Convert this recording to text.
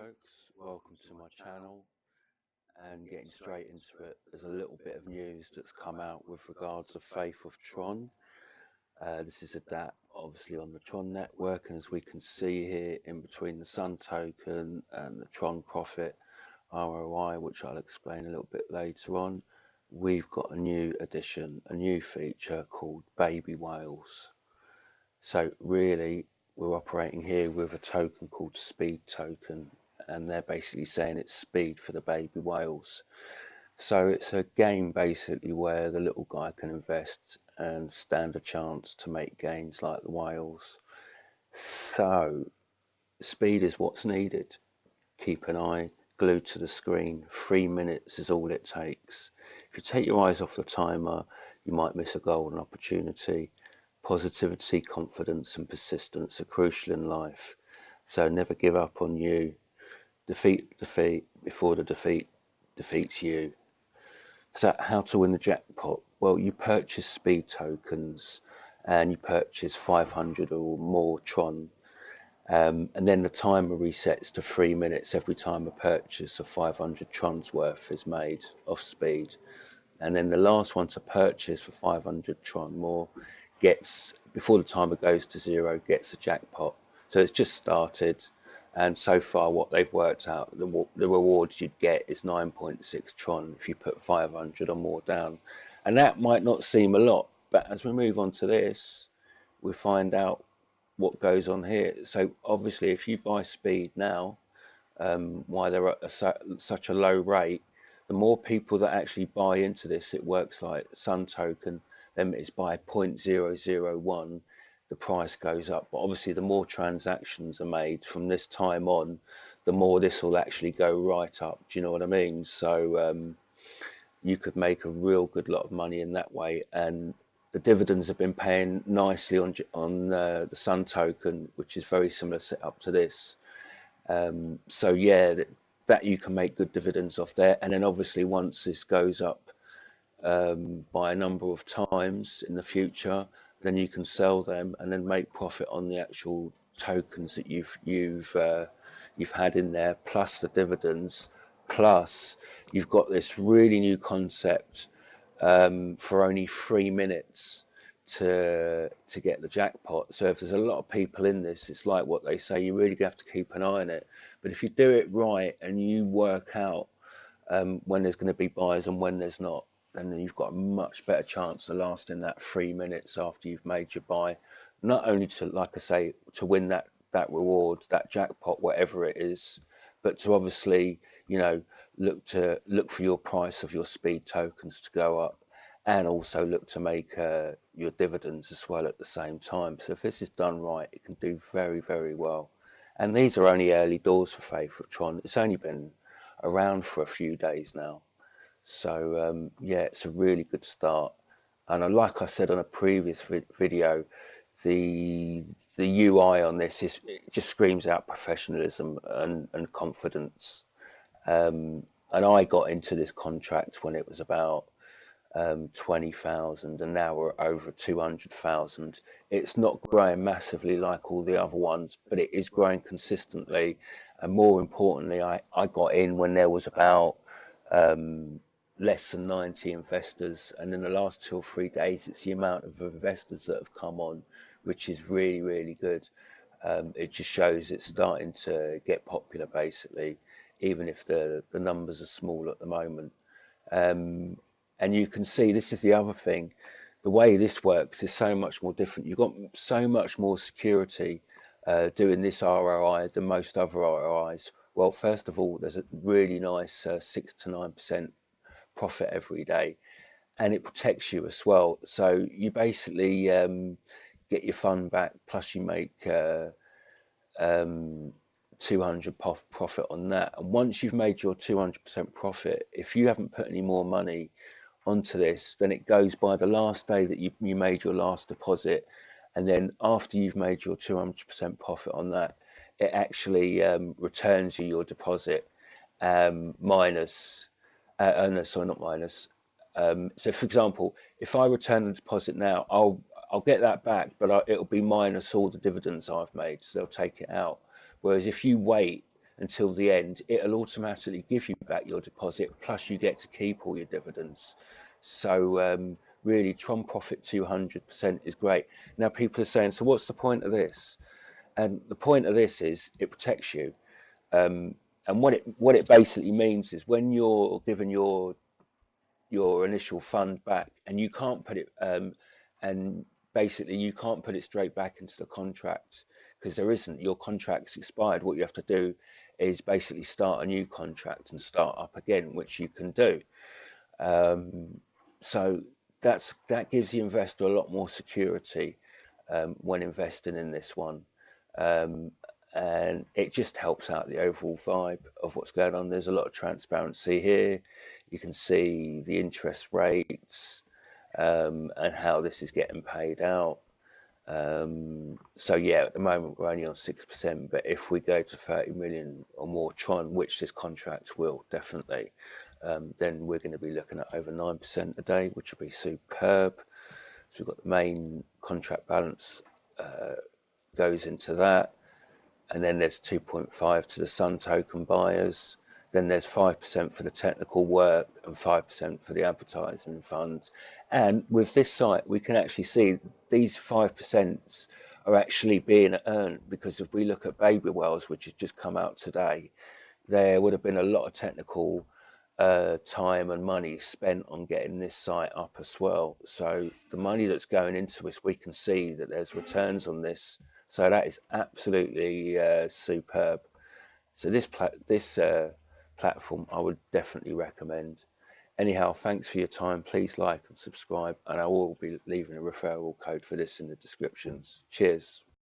folks, welcome to my channel. And getting straight into it, there's a little bit of news that's come out with regards to Faith of Tron. This is a Dapp obviously on the Tron network, and as we can see here in between the Sun token and the Tron profit ROI, which I'll explain a little bit later on, we've got a new addition, a new feature called baby whales. So really we're operating here with a token called speed token, and they're basically saying it's speed for the baby whales. So it's a game basically where the little guy can invest and stand a chance to make gains like the whales. So speed is what's needed. Keep an eye glued to the screen. 3 minutes is all it takes. If you take your eyes off the timer, you might miss a golden opportunity. Positivity, confidence and persistence are crucial in life. So never give up on you. Defeat before the defeat defeats you. So how to win the jackpot? Well, you purchase speed tokens and you purchase 500 or more Tron. And then the timer resets to 3 minutes every time a purchase of 500 Trons worth is made of speed. And then the last one to purchase for 500 Tron more gets, before the timer goes to 0, gets a jackpot. So it's just started, and so far what they've worked out, the rewards you'd get is 9.6 Tron if you put 500 or more down. And that might not seem a lot, but as we move on to this, we find out what goes on here. So obviously if you buy speed now, why they're at such a low rate, the more people that actually buy into this, it works like Sun token, then it's by 0.001, the price goes up. But obviously the more transactions are made from this time on, the more this will actually go right up. Do you know what I mean? So you could make a real good lot of money in that way. And the dividends have been paying nicely on the Sun token, which is very similar setup to this. So yeah, that you can make good dividends off there. And then obviously once this goes up by a number of times in the future, then you can sell them and then make profit on the actual tokens that you've had in there, plus the dividends, plus you've got this really new concept for only 3 minutes to get the jackpot. So if there's a lot of people in this, it's like what they say, you really have to keep an eye on it. But if you do it right and you work out when there's going to be buys and when there's not, then you've got a much better chance of lasting that 3 minutes after you've made your buy. Not only to, like I say, to win that reward, that jackpot, whatever it is, but to obviously, you know, look for your price of your speed tokens to go up, and also look to make your dividends as well at the same time. So if this is done right, it can do very, very well. And these are only early doors for Faith of Tron. It's only been around for a few days now. So yeah, it's a really good start. And like I said on a previous video, the UI on this it just screams out professionalism and confidence. And I got into this contract when it was about 20,000, and now we're over 200,000. It's not growing massively like all the other ones, but it is growing consistently. And more importantly, I got in when there was about less than 90 investors, and in the last 2 or 3 days it's the amount of investors that have come on, which is really, really good. It just shows it's starting to get popular basically, even if the numbers are small at the moment. And you can see, this is the other thing, the way this works is so much more different. You've got so much more security doing this ROI than most other ROIs. Well, first of all, there's a really nice 6 to 9% profit every day, and it protects you as well. So you basically get your fund back, plus you make 200 profit on that. And once you've made your 200% profit, if you haven't put any more money onto this, then it goes by the last day that you made your last deposit, and then after you've made your 200% profit on that, it actually returns you your deposit minus no, sorry, not minus. So for example, if I return the deposit now, I'll get that back, but it'll be minus all the dividends I've made, so they'll take it out. Whereas if you wait until the end, it'll automatically give you back your deposit, plus you get to keep all your dividends. So really, Tron Profit 200% is great. Now people are saying, so what's the point of this? And the point of this is it protects you. And what it basically means is when you're given your initial fund back, and you can't put it and basically you can't put it straight back into the contract, because there isn't, your contract's expired. What you have to do is basically start a new contract and start up again, which you can do. So that gives the investor a lot more security when investing in this one. And it just helps out the overall vibe of what's going on. There's a lot of transparency here. You can see the interest rates and how this is getting paid out. So yeah, at the moment we're only on 6%, but if we go to 30 million or more Tron, which this contract will definitely, then we're going to be looking at over 9% a day, which will be superb. So we've got the main contract balance goes into that. And then there's 2.5 to the Sun token buyers. Then there's 5% for the technical work and 5% for the advertising funds. And with this site, we can actually see these 5% are actually being earned, because if we look at Baby Wells, which has just come out today, there would have been a lot of technical time and money spent on getting this site up as well. So the money that's going into this, we can see that there's returns on this. So that is absolutely superb. So this platform I would definitely recommend. Anyhow, thanks for your time. Please like and subscribe, and I will be leaving a referral code for this in the descriptions. Cheers.